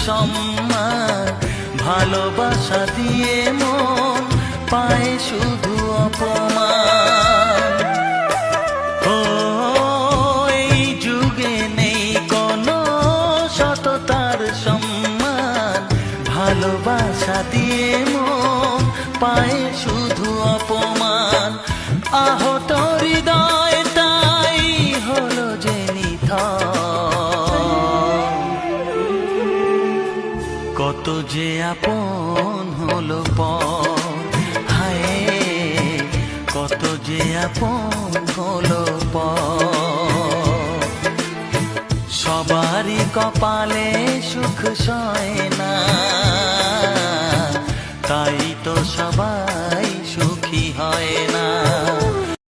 সম্মান, ভালোবাসা দিয়ে মন পায় শুধু অপমান। ও এই যুগে নেই কোনো সততার সম্মান, ভালোবাসা দিয়ে মন পায় শুধু অপমান। আহত হৃদয় তাই হলো যে কত যে আপন হলো পর, হায় কত যে আপন হলো পর। সবারই কপালে সুখ সয় না, তাই তো সবাই সুখী হয় না।